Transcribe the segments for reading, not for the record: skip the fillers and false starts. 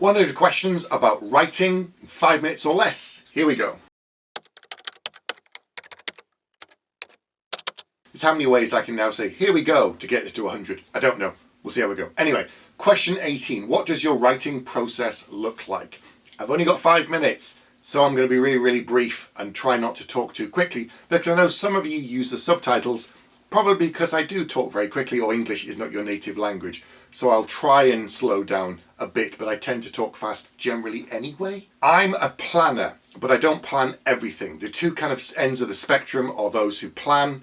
100 questions about writing in 5 minutes or less. Here we go. It's how many ways I can now say, here we go, to get it to 100. I don't know. We'll see how we go. Anyway, question 18. What does your writing process look like? I've only got 5 minutes, so I'm going to be really brief and try not to talk too quickly, because I know some of you use the subtitles, probably because I do talk very quickly or English is not your native language. So I'll try and slow down a bit, but I tend to talk fast generally anyway. I'm a planner, but I don't plan everything. The two kind of ends of the spectrum are those who plan,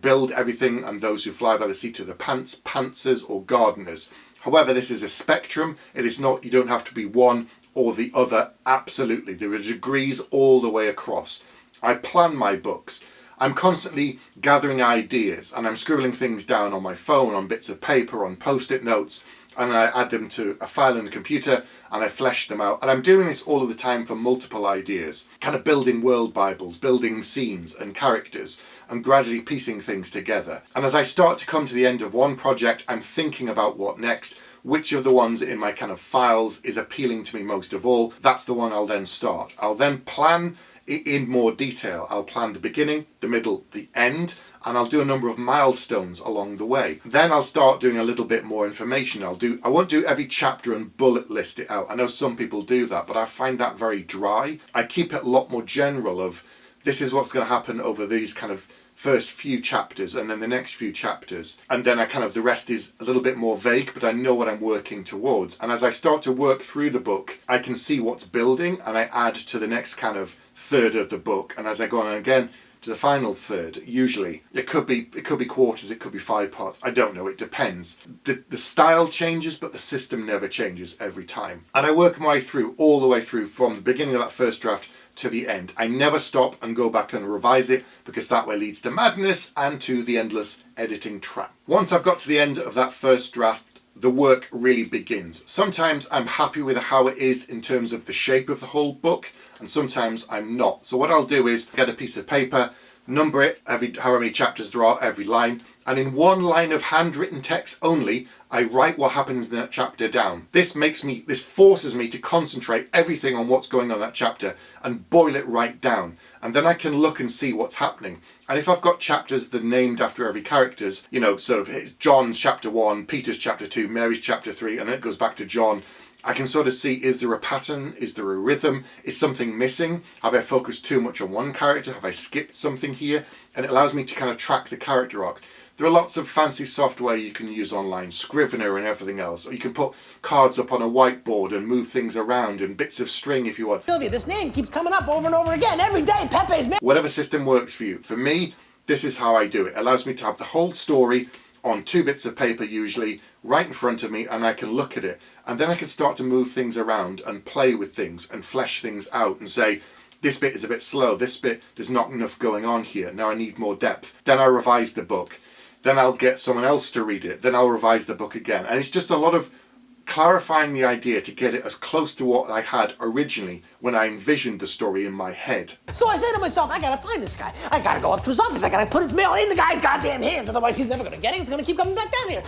build everything, and those who fly by the seat of the pants, pantsers or gardeners. However, this is a spectrum. It is not, you don't have to be one or the other, absolutely. There are degrees all the way across. I plan my books. I'm constantly gathering ideas and I'm scribbling things down on my phone, on bits of paper, on post-it notes, and I add them to a file in the computer and I flesh them out. And I'm doing this all of the time for multiple ideas, kind of building world bibles, building scenes and characters, and gradually piecing things together. And as I start to come to the end of one project, I'm thinking about what next, which of the ones in my kind of files is appealing to me most of all. That's the one I'll then start. I'll then plan in more detail. I'll plan the beginning, the middle, the end, and I'll do a number of milestones along the way. Then I'll start doing a little bit more information. I won't do every chapter and bullet list it out. I know some people do that, but I find that very dry. I keep it a lot more general of this is what's going to happen over these kind of first few chapters and then the next few chapters, and then the rest is a little bit more vague, but I know what I'm working towards. And as I start to work through the book, I can see what's building and I add to the next kind of third of the book, and as I go on again to the final third, usually it could be quarters, it could be 5 parts, I don't know, it depends. The style changes, but the system never changes every time. And I work my way through, all the way through, from the beginning of that first draft to the end. I never stop and go back and revise it, because that way leads to madness and to the endless editing trap. Once I've got to the end of that first draft, the work really begins. Sometimes I'm happy with how it is in terms of the shape of the whole book, and sometimes I'm not. So what I'll do is get a piece of paper, number it, however many chapters there are, every line, and in one line of handwritten text only, I write what happens in that chapter down. This forces me to concentrate everything on what's going on in that chapter and boil it right down. And then I can look and see what's happening. And if I've got chapters that are named after every characters, sort of John's chapter 1, Peter's chapter 2, Mary's chapter 3, and then it goes back to John, I can sort of see, is there a pattern? Is there a rhythm? Is something missing? Have I focused too much on one character? Have I skipped something here? And it allows me to kind of track the character arcs. There are lots of fancy software you can use online, Scrivener and everything else. Or you can put cards up on a whiteboard and move things around, and bits of string if you want. Sylvia, this name keeps coming up over and over again every day. Pepe's man. Whatever system works for you. For me, this is how I do it. It allows me to have the whole story on 2 bits of paper usually, right in front of me, and I can look at it. And then I can start to move things around and play with things and flesh things out and say, this bit is a bit slow, this bit, there's not enough going on here, now I need more depth. Then I revise the book. Then I'll get someone else to read it. Then I'll revise the book again. And it's just a lot of clarifying the idea to get it as close to what I had originally when I envisioned the story in my head. So I say to myself, I gotta find this guy. I gotta go up to his office. I gotta put his mail in the guy's goddamn hands. Otherwise he's never gonna get it. He's gonna keep coming back down here.